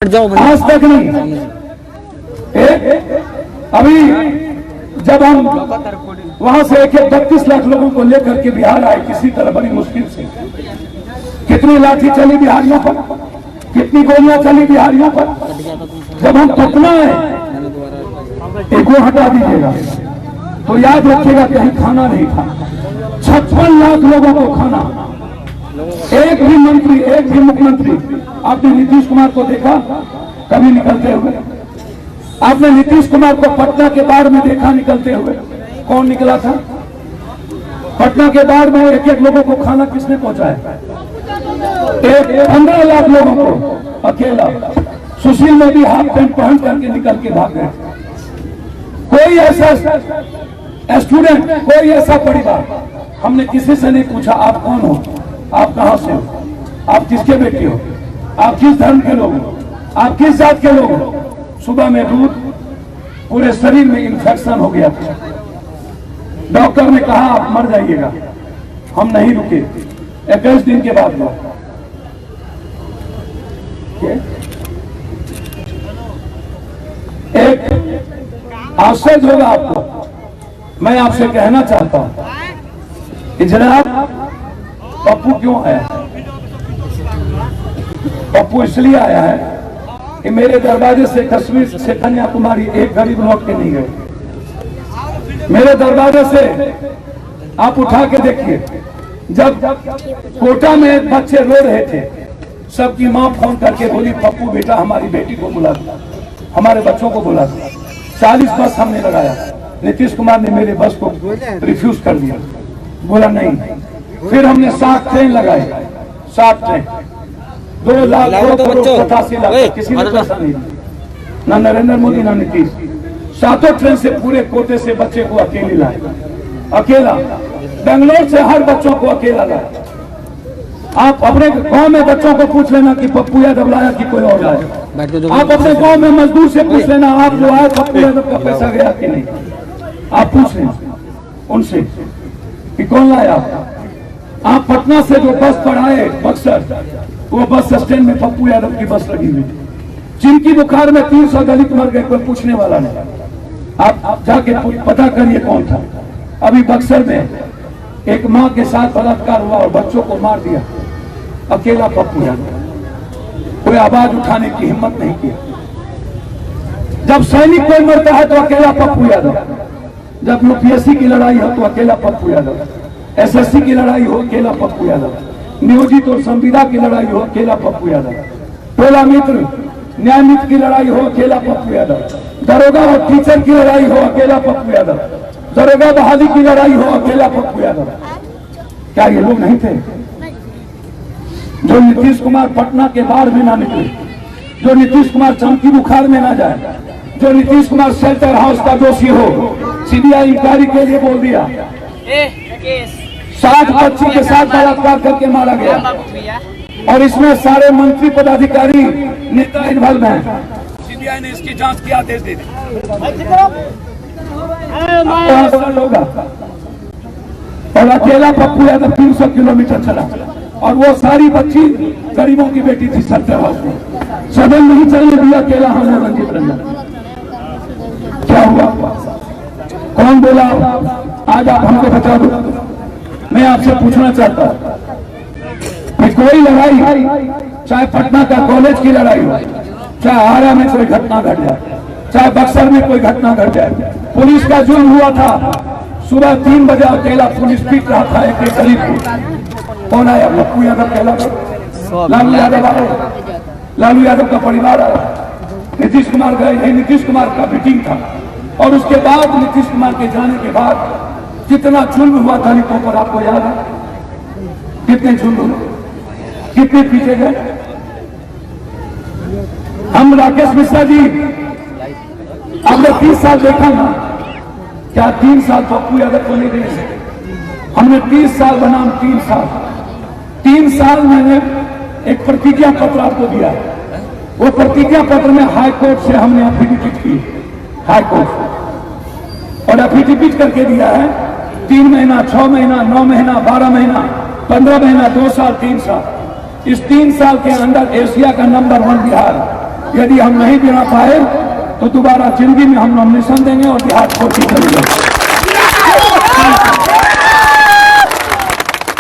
आज तक नहीं। अभी जब हम वहां से 32 लाख लोगों को लेकर के बिहार आए किसी तरह बड़ी मुश्किल से, कितनी लाठी चली बिहारियों पर, कितनी गोलियां चली बिहारियों पर। जब हम पटना आए, एक वो हटा दीजिएगा तो याद रखिएगा कहीं खाना नहीं था। 56 लाख लोगों को खाना, एक भी मंत्री, एक भी मुख्यमंत्री। आपने नीतीश कुमार को देखा कभी निकलते हुए? आपने नीतीश कुमार को पटना के बाढ़ में देखा निकलते हुए? कौन निकला था पटना के बाढ़ में? एक एक लोगों को खाना किसने पहुंचाया? 15 लाख लोगों को अकेला। सुशील मोदी हाफ पैंट पहन करके निकल के भाग गए। कोई ऐसा स्टूडेंट, कोई ऐसा परिवार, हमने किसी से नहीं पूछा आप कौन हो, आप कहां से हो, आप किसके बेटे हो, आप किस धर्म के लोग हो, आप किस जात के लोग हो। सुबह में दूध, पूरे शरीर में इंफेक्शन हो गया था। डॉक्टर ने कहा आप मर जाइएगा। हम नहीं रुके। 21 दिन के बाद हुआ। एक आश्चर्य होगा आपको। मैं आपसे कहना चाहता हूं कि जनाब पप्पू क्यों आया? पप्पू इसलिए आया है कि मेरे दरवाजे से कश्मीर से कन्याकुमारी एक गरीब लौट के नहीं गए। मेरे दरवाजे से आप उठा के देखिए, जब कोटा में बच्चे रो रहे थे, सबकी मां फोन करके बोली पप्पू बेटा हमारी बेटी को बुला दो, हमारे बच्चों को बुला दो। 40 बस हमने लगाया। नीतीश कुमार ने मेरे बस को रिफ्यूज कर दिया, बोला नहीं। फिर हमने 7 ट्रेन लगाए, 7 ट्रेन, 2 लाख 85 लाख, किसी ने पैसा नहीं, ना नरेंद्र मोदी ना नीतीश। 7 ट्रेन से पूरे कोटे से बच्चे को अकेले लाए, अकेला। बेंगलोर से हर बच्चों को अकेला लाए। आप अपने गांव में बच्चों को पूछ लेना कि पप्पू यादव लाया कि कोई और लाया। आप अपने गांव में मजदूर से पूछ लेना आप जो आए पप्पू यादव का पैसा गया कि नहीं। आप पूछ लेना उनसे कि कौन लाया। आप पटना से जो बस पर आए बक्सर, वो बस स्टैंड में पप्पू यादव की बस लगी हुई थी। जिनकी बुखार में 300 दलित मर गए, कोई पूछने वाला नहीं। आप जाके पता करिए कौन था। अभी बक्सर में एक मां के साथ बलात्कार हुआ और बच्चों को मार दिया, अकेला पप्पू यादव। कोई आवाज उठाने की हिम्मत नहीं किया। जब सैनिक कोई मरता है तो अकेला पप्पू यादव। जब यूपीएससी की लड़ाई हो तो अकेला पप्पू यादव। एसएससी की लड़ाई हो अकेला पप्पू यादव। नियोजित और संविदा की लड़ाई हो अकेला पप्पू यादव। टोला मित्र न्याय मित्र की लड़ाई हो अकेला पप्पू यादव। दरोगा और टीचर की लड़ाई हो अकेला पप्पू यादव। दरोगा बहाली की लड़ाई हो अकेला पप्पू यादव। क्या ये लोग नहीं थे जो नीतीश कुमार पटना के बाढ़ में ना निकले, जो नीतीश कुमार चमकी बुखार में ना जाए, जो नीतीश कुमार शेल्टर हाउस का दोषी हो, सीबीआई इंक्वायरी के लिए बोल दिया। 7 बच्ची के साथ बलात्कार करके मारा गया और इसमें सारे मंत्री पदाधिकारी नेता इन्वॉल्व हैं। सीबीआई ने इसकी जांच के आदेश दे दिया। होगा और अकेला पप्पू यादव 300 किलोमीटर चला और वो सारी बच्ची गरीबों की बेटी थी। शेल्टर हाउस में सदन नहीं चलने दिया अकेला हमने रंजित रंजन। क्या हुआ? कौन बोला आज आप हमको बता दो? मैं आपसे पूछना चाहता हूं कि कोई लड़ाई, चाहे पटना का कॉलेज की लड़ाई हो, चाहे आरा में कोई घटना घट जाए, चाहे बक्सर में कोई घटना घट जाए, पुलिस का जुर्म हुआ था। सुबह 3 बजे अकेला पुलिस पीट रहा था एक गरीब को। कौन आया? पप्पू यादव अकेला। लालू यादव आए, लालू यादव का परिवार आया, नीतीश कुमार गए। नीतीश कुमार का मीटिंग था और उसके बाद नीतीश कुमार के जाने के बाद कितना जुल्म हुआ दलितों पर आपको याद है? कितने जुल्म हुए, कितने पीछे गए। हम राकेश मिश्रा जी हमने 30 साल देखा ना, क्या 3 साल पप्पू यादव को नहीं दे सके? हमने 30 साल बनाम 3 साल मैंने एक प्रतिज्ञा पत्र आपको दिया। वो प्रतिज्ञा पत्र में हाई कोर्ट से हमने एफिडेविट की, हाई कोर्ट, और एफिडेविट करके दिया है 3 महीना, 6 महीना, 9 महीना, 12 महीना, 15 महीना, 2 साल, 3 साल। इस 3 साल के अंदर एशिया का नंबर 1 बिहार, यदि हम नहीं देना पाए तो दोबारा जिंदगी में हम नॉमिनेशन देंगे और बिहार छोड़ के चलेंगे।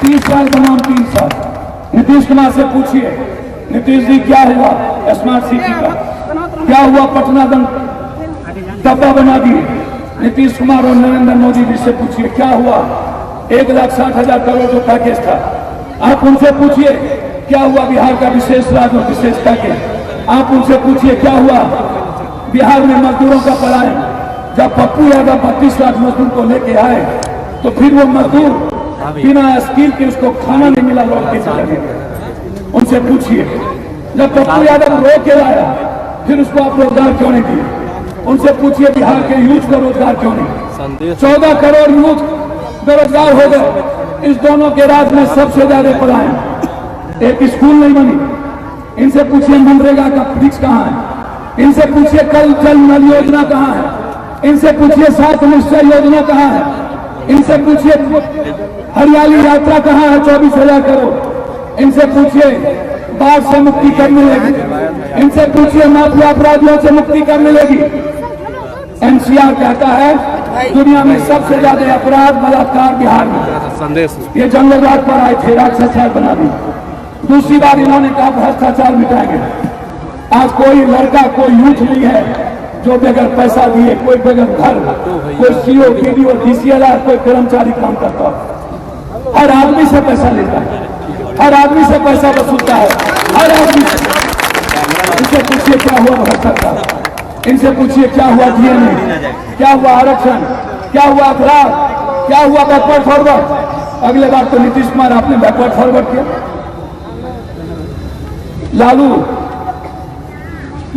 30 साल बनाम 3 साल। नीतीश कुमार से पूछिए, नीतीश जी क्या हुआ स्मार्ट सिटी का, क्या हुआ पटना डब्बा बना दिए। नीतीश कुमार और नरेंद्र मोदी जी से पूछिए क्या हुआ 1,60,000 करोड़ जो पैकेज था। आप उनसे पूछिए क्या हुआ बिहार का विशेष राज्य और विशेष पैकेज। आप उनसे पूछिए क्या हुआ बिहार में मजदूरों का पलायन। जब पप्पू यादव 32 लाख मजदूर को लेके आए तो फिर वो मजदूर बिना स्किल के उसको खाना नहीं मिला, लौट के चले गए। उनसे पूछिए जब पप्पू यादव रो के लाया फिर उसको आप रोजगार क्यों नहीं दिए। उनसे पूछिए बिहार के यूथ को रोजगार क्यों नहीं। 14 करोड़ यूथ बेरोजगार हो गए। इस दोनों के राज में सबसे ज्यादा पलायन। एक स्कूल नहीं बनी। इनसे पूछिए मनरेगा का फिक्स कहाँ है। इनसे पूछिए कल जल नल योजना कहाँ है। इनसे पूछिए 7 निश्चय योजना कहाँ है। इनसे पूछिए हरियाली यात्रा कहाँ है 24,000 करोड़। इनसे पूछिए बाढ़ से मुक्ति कब मिलेगी। इनसे पूछिए माफिया अपराधियों से मुक्ति कब मिलेगी। एनसीआर कहता है दुनिया में सबसे ज्यादा अपराध बलात्कार बिहार में। ये जंगलराज पर आए थे, राक्षस राज बना दी। दूसरी बार इन्होंने कहा भ्रष्टाचार मिटाएंगे। आज कोई लड़का कोई यूथ नहीं है जो बगैर पैसा दिए, कोई बगैर घर, कोई सीओ पीडीओ डीसीएलआर कोई कर्मचारी काम करता है। हर आदमी से पैसा लेता है, हर आदमी से पैसा वसूलता है, हर आदमी से। इनसे पूछिए क्या हुआ भ्रष्टाचार। इनसे पूछिए क्या हुआ डीएनए, क्या हुआ आरक्षण, क्या हुआ अपराध, क्या हुआ बैकवर्ड फॉरवर्ड। अगले बार तो नीतीश कुमार आपने बैकवर्ड फॉरवर्ड किया। लालू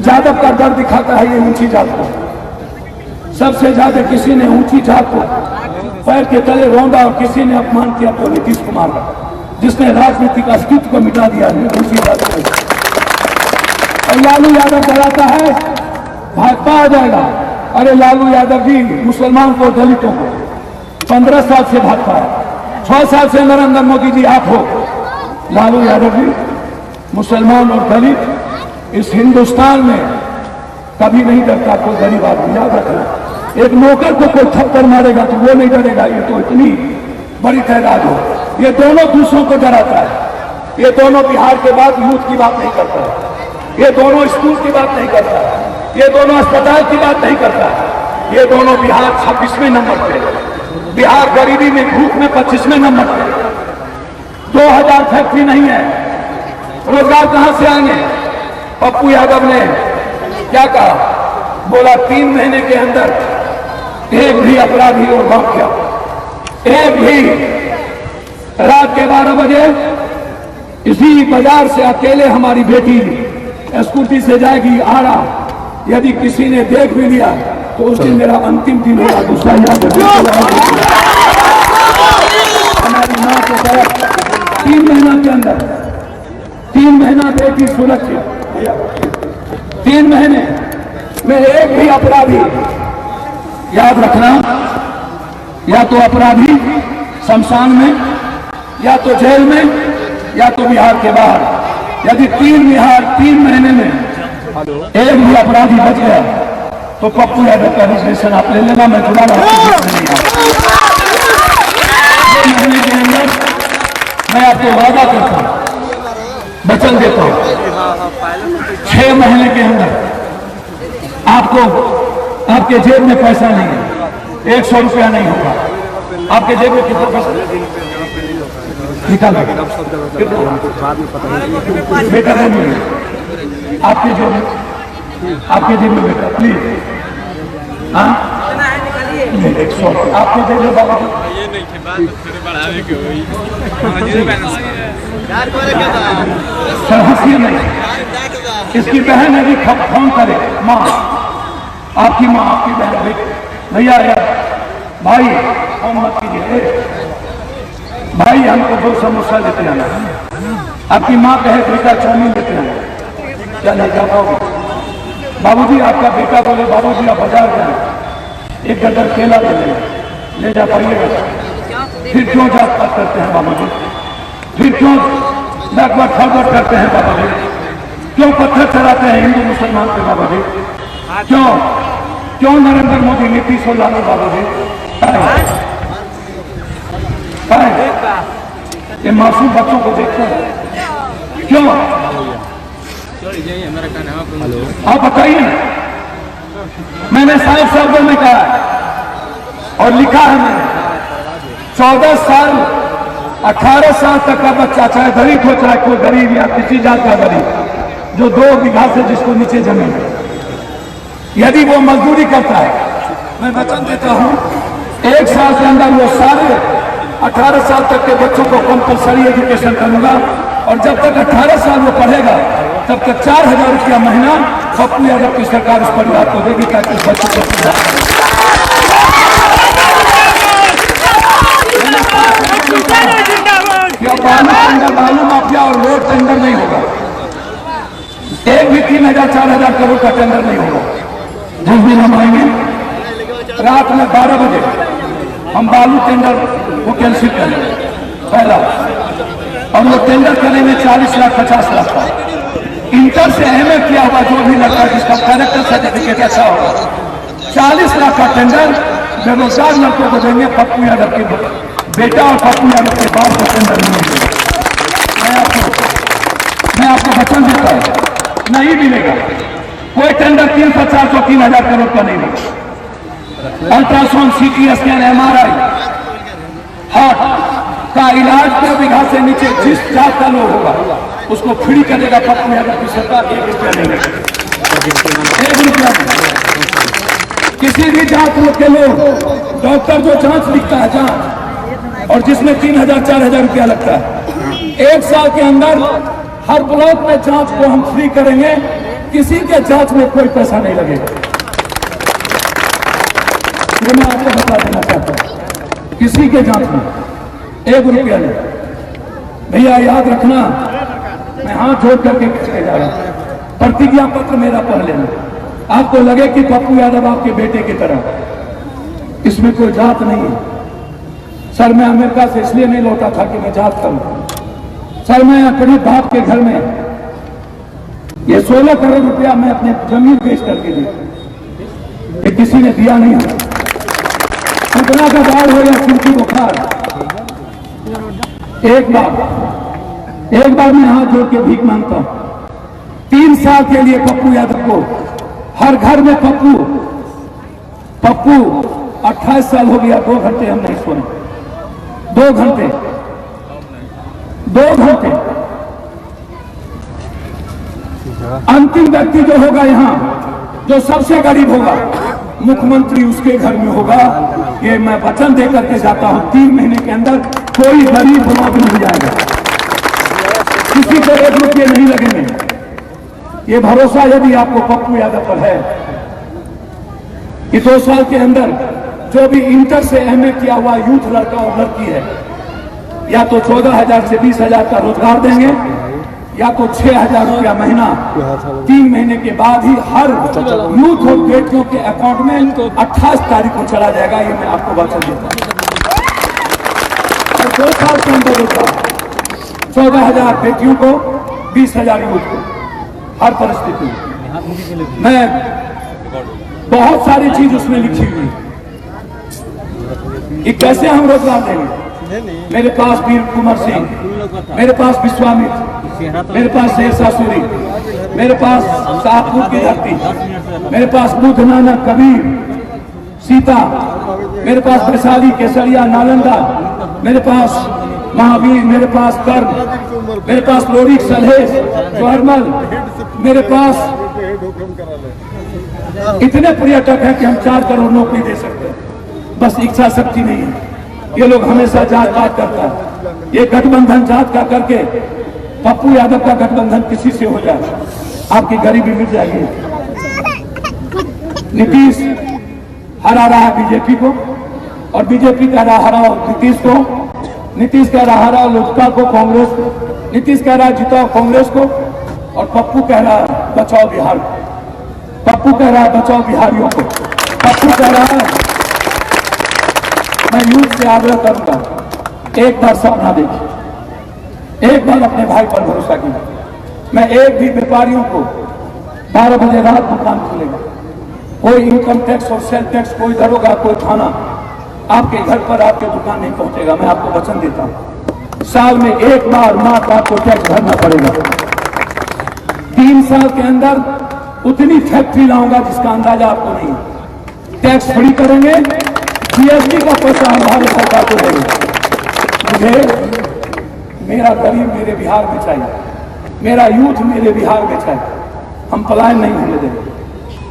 यादव का डर दिखाता है ये ऊंची जात को। सबसे ज्यादा किसी ने ऊंची जात को पैर के तले रौंदा और किसी ने अपमान किया तो नीतीश कुमार का, जिसने राजनीतिक अस्तित्व को मिटा दिया ऊंची जात को। और लालू यादव डराता है भाजपा आ जाएगा। अरे लालू यादव जी मुसलमान को दलितों को 15 साल से भाजपा है, 6 साल से नरेंद्र मोदी जी आप हो। लालू यादव जी मुसलमान और दलित इस हिंदुस्तान में कभी नहीं डरता। कोई गरीब आदमी याद रखना। एक नौकर को कोई थप्पड़ मारेगा तो वो नहीं डरेगा। ये तो इतनी बड़ी तादाद हो। ये दोनों दूसरों को डराता है। ये दोनों बिहार के बाद यूथ की बात नहीं करता है। ये दोनों स्कूल की बात नहीं करता है। ये दोनों अस्पताल की बात नहीं करता है। ये दोनों बिहार 26वें नंबर पे, बिहार गरीबी में भूख में 25वें नंबर पे। 2000 फैक्ट्री नहीं है, रोजगार कहां से आएंगे। पप्पू यादव ने क्या कहा, बोला 3 महीने के अंदर एक भी अपराधी और माफिया, एक भी रात के 12 बजे इसी बाजार से अकेले हमारी बेटी स्कूटी से जाएगी आड़ा, यदि किसी ने देख भी लिया तो उस दिन मेरा अंतिम दिन होगा। दूसरा याद हमारी मां के तरफ 3 महीना के अंदर 3 महीना बेटी सुरक्षित, 3 महीने में एक भी अपराधी, याद रखना, या तो अपराधी शमशान में, या तो जेल में, या तो बिहार के बाहर। यदि 3 महीने में एक भी अपराधी बच गया तो पप्पू यादव का रजिस्ट्रेशन आप ले लेना। मैं जुड़ा रहा हूं। 6 महीने के अंदर मैं आपको वादा करता हूं, वचन देता हूं, 6 महीने के अंदर आपको आपके जेब में पैसा नहीं है, 100 रुपया नहीं होगा। आपके जेब में कितना पैसा निकाल बेटा नहीं, आपके जेब में बेटा प्लीज, हाँ 100 आपके जेब में बाबा सर हंसिए नहीं। इसकी बहन यदि फोन करे, माँ आपकी माँ आपकी बहन, भैया यार भाई फोन मत कीजिए, भाई हमको 2 समोसा लेते आना। आपकी माँ कहे बेटा चाउमीन लेते आना, क्या ले जा पाओगे। बाबूजी आपका बेटा बोले बाबूजी आप बाजार जाए 1 दर्जन केला ले जा पाइएगा। फिर क्यों जात करते हैं बाबूजी, फिर क्यों बैकवर्ड फॉरवर्ड करते हैं बाबूजी। क्यों पत्थर चलाते हैं हिंदू मुसलमान के बाबा जी? क्यों क्यों नरेंद्र मोदी, नीतीश और लालू बाबा जी? ये मासूम बच्चों को देखते हैं क्यों? आप बताइए ना। मैंने साफ शब्दों में कहा है और लिखा है मैंने, 14 साल 18 साल तक का बच्चा, चाहे गरीब हो चाहे कोई गरीब या किसी जात का गरीब, जो 2 बीघा से जिसको नीचे जमीन है, यदि वो मजदूरी करता है, मैं वचन देता हूं 1 साल के अंदर वो सारे 18 साल तक के बच्चों को कंपलसरी एजुकेशन करूंगा। और जब तक 18 साल वो पढ़ेगा तब तक 4000 रुपया महीना पप्पू यादव की सरकार उस परिवार को देगी, ताकि उस बच्चों को बालू माफिया और रोड टेंडर नहीं होगा। एक भी 3000 4000 करोड़ का टेंडर नहीं होगा। जिस दिन हम आएंगे रात में 12 बजे हम बालू टेंडर को कैंसिल करेंगे पहला, और वो टेंडर करेंगे 40 लाख 50 लाख का। इंटर से एमए किया हुआ जो भी लड़का जिसका कैरेक्टर सर्टिफिकेट अच्छा होगा, 40 लाख का टेंडर बेरोजगार लड़कों को देंगे। पप्पू यादव के बेटा और पप्पू यादव के बाप को टेंडर नहीं मिलेगा। मैं आपको वचन देता हूं, नहीं मिलेगा कोई टेंडर। 300 400 3000 करोड़ का नहीं मिलेगा। Ultrasound, CT scan, MRI, heart का इलाज 2 बीघा से नीचे जिस जात का लोग होगा उसको फ्री करेगा पप्पू यादव की सरकार। 1 रुपया नहीं लगेगा, 1 रुपया। किसी भी जात के लोग, डॉक्टर जो जांच लिखता है जांच, और जिसमें 3000 4000 रुपया लगता है, 1 साल के अंदर हर ब्लॉक में जांच को हम फ्री करेंगे। किसी के जांच में कोई पैसा नहीं लगेगा। ये मैं आपको बता देना चाहता हूं, किसी के जांच में 1 रुपया नहीं। भैया याद रखना, मैं हाथ जोड़ करके कहने जा रहा हूं, प्रतिज्ञा पत्र मेरा पढ़ लेना। आपको लगे कि पप्पू यादव आपके बेटे की तरह, इसमें कोई जात नहीं है। सर मैं अमेरिका से इसलिए नहीं लौटा था कि मैं जात करूं। सर मैं अपने बाप के घर में ये 16 करोड़ रुपया मैं अपने जमीन बेच करके दी, ये किसी ने दिया नहीं है। इतना का बाढ़ हो गया, चिंती बुखार, एक बार मैं हाथ जोड़ के भीख मांगता हूं। 3 साल के लिए पप्पू यादव को हर घर में पप्पू 28 साल हो गया, 2 घंटे हम नहीं सोए, 2 घंटे। अंतिम व्यक्ति जो होगा यहाँ, जो सबसे गरीब होगा, मुख्यमंत्री उसके घर में होगा। ये मैं वचन दे करके जाता हूं, 3 महीने के अंदर कोई गरीब ब्लॉक नहीं जाएगा, किसी को 1 रुपये नहीं लगेंगे। ये भरोसा यदि आपको पप्पू यादव पर है कि 2 साल के अंदर जो भी इंटर से एमए किया हुआ यूथ लड़का और लड़की है, या तो 14,000 से 20,000 का रोजगार देंगे, या तो 6,000 रुपया महीना 3 महीने के बाद ही हर यूथ और बेटियों के अकाउंट में 28 तारीख को चला जाएगा। ये मैं आपको वचन देता हूं। और 2 साल के अंदर होगा 14,000 बेटियों को, 20,000 यूथ को, हर परिस्थिति में। मैं बहुत सारी चीज उसमें लिखी हुई कि कैसे हम रोजगार देंगे। मेरे पास वीर कुंवर सिंह, मेरे पास विश्वामित्र, मेरे पास शेरशाह सूरी, मेरे पास शाहपुर की धरती, मेरे पास बुद्ध, नानक, कबीर, सीता, मेरे पास वैशाली, केसरिया, नालंदा, मेरे पास महावीर, मेरे पास कर्म, मेरे पास लोरिक, सलहेश, जोहरमल, मेरे पास इतने पर्यटक हैं कि हम 4 करोड़ नौकरी दे सकते हैं। बस इच्छा शक्ति नहीं है। ये लोग हमेशा जात पात करता है। ये गठबंधन जात का करके पप्पू यादव का गठबंधन किसी से हो जाए, आपकी गरीबी मिट जाएगी। नीतीश हरा रहा है बीजेपी को, और बीजेपी कह रहा हराओ नीतीश को, नीतीश कह रहा हराओ लोजपा को, कांग्रेस को, नीतीश कह रहा जिताओ कांग्रेस को, और पप्पू कह रहा बचाओ बिहार को, पप्पू कह रहा बचाओ बिहारियों को, पप्पू कह रहा है। मैं यूथ से आग्रह करूंगा, एक बार सपना देखिए, एक बार अपने भाई पर भरोसा कीजिए। मैं एक भी व्यापारियों को 12 बजे रात दुकान खुलेगा, कोई इनकम टैक्स और सेल टैक्स, कोई दरोगा, कोई थाना आपके घर पर आपके दुकान नहीं पहुंचेगा। मैं आपको वचन देता हूं, साल में एक बार मात्र आपको टैक्स भरना पड़ेगा। 3 साल के अंदर उतनी फैक्ट्री लाऊंगा जिसका अंदाजा आपको नहीं है। टैक्स फ्री करेंगे, जीएसटी का पैसा हम भारत सरकार को देंगे। मुझे मेरा गरीब मेरे बिहार में चाहिए, मेरा यूथ मेरे बिहार में चाहिए। हम पलायन नहीं होने देंगे,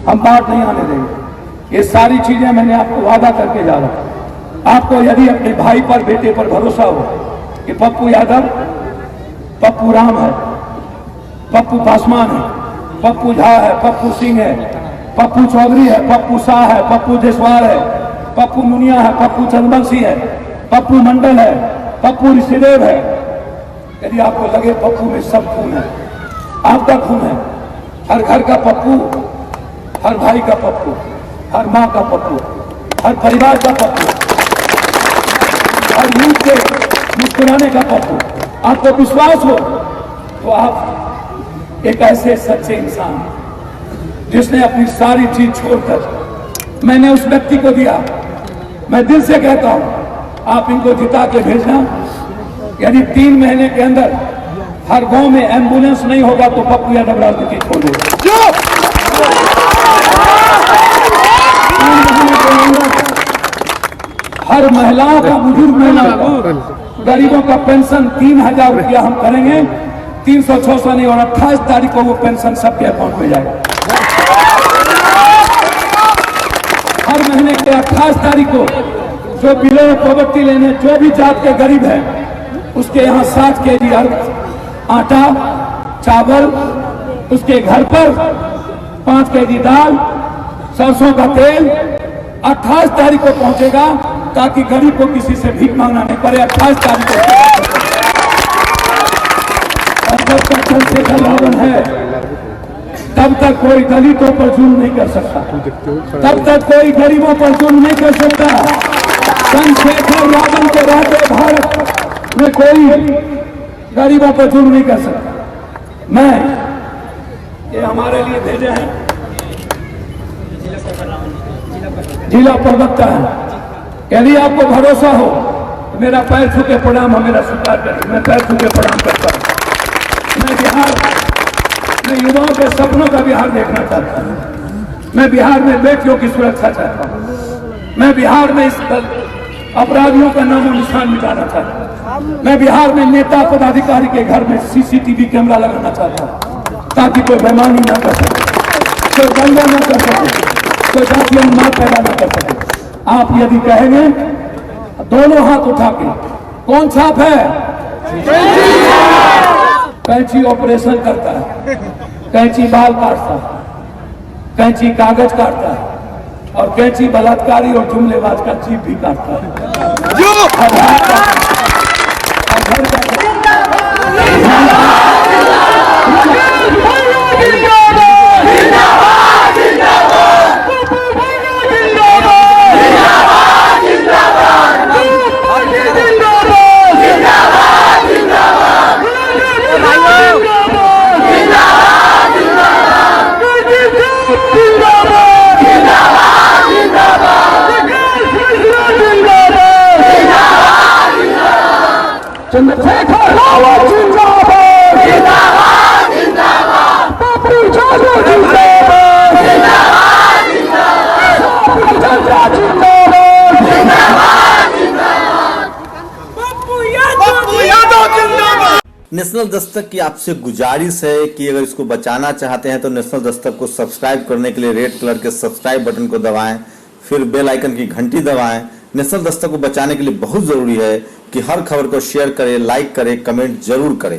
हम बात नहीं आने देंगे। ये सारी चीजें मैंने आपको वादा करके जा रहा हूं। आपको यदि अपने भाई पर, बेटे पर भरोसा हो कि पप्पू यादव, पप्पू राम है, पप्पू पासवान है, पप्पू झा है, पप्पू सिंह है, पप्पू चौधरी है, पप्पू शाह है, पप्पू देशवाल है, पप्पू मुनिया है, पप्पू चंद्रवंशी है, पप्पू मंडल है, पप्पू ऋषिदेव है। यदि आपको लगे पप्पू में सब खून है, आपका खून है, हर घर का पप्पू, हर भाई का पप्पू, हर माँ का पप्पू, हर परिवार का पप्पू, हर यूथ के मुस्कुराने का पप्पू, आपको विश्वास हो तो आप एक ऐसे सच्चे इंसान जिसने अपनी सारी चीज छोड़कर मैंने उस व्यक्ति को दिया। मैं दिल से कहता हूं आप इनको जिता के भेजना। यदि 3 महीने के अंदर हर गांव में एम्बुलेंस नहीं होगा तो पप्पू यादव राजनीति छोड़ देगा। हर महिलाओं का, बुजुर्ग महिलाओं का, गरीबों का पेंशन 3000 रुपया हम करेंगे। 300-600 नहीं, और 28 तारीख को वो पेंशन सबके अकाउंट में जाएगा। हर महीने के 28 तारीख को जो बिलो पॉवर्टी लेने, जो भी जात के गरीब है, उसके यहाँ 7 kg आटा चावल, उसके घर पर 5 kg दाल, सरसों का तेल 28 तारीख को पहुंचेगा, ताकि गरीब को किसी से भीख मांगना नहीं पड़े। 28 तारीख को जब तक चंद्रशेखर रावण है तब तक कोई दलितों पर जुल्म नहीं कर सकता, तब तक कोई गरीबों पर जुल्म नहीं कर सकता। चंद्रशेखर रावण के रहते भारत में कोई गरीबों पर जुल्म नहीं कर सकता। मैं ये हमारे लिए भेजे हैं, जिला प्रवक्ता है। यदि आपको भरोसा हो तो मेरा पैर छू के प्रणाम, मेरा स्वीकार करें। मैं पैर छू के प्रणाम करता हूं। मैं बिहार में युवाओं के सपनों का बिहार देखना चाहता हूं। मैं बिहार में बेटियों की सुरक्षा चाहता हूं। मैं बिहार में इस अपराधियों का नामो निशान मिटाना चाहता हूं। मैं बिहार में नेता पदाधिकारी के घर में CCTV कैमरा लगाना चाहता हूं, ताकि कोई बेईमानी ना कर सके, कोई दंगा ना कर सके, कोई जातीय मार पैदा ना कर सके। आप यदि कहेंगे दोनों हाथ उठा के, कौन छाप है? कैंची ऑपरेशन करता है, कैंची बाल काटता है, कैंची कागज काटता है, और कैंची बलात्कारी और जुमलेबाज का जीभ भी काटता है। चंद्रशेखर रावण जिंदाबाद, जिंदाबाद, जिंदाबाद। पप्पू यादव जिंदाबाद, जिंदाबाद, जिंदाबाद। जिंदाबाद, जिंदाबाद। पप्पू यादव जिंदाबाद। नेशनल दस्तक की आपसे गुजारिश है कि अगर इसको बचाना चाहते हैं तो नेशनल दस्तक को सब्सक्राइब करने के लिए रेड कलर के सब्सक्राइब बटन को दबाएं, फिर बेल आइकन की घंटी दबाएं। नेशनल दस्तक को बचाने के लिए बहुत जरूरी है कि हर खबर को शेयर करें, लाइक करें, कमेंट जरूर करें।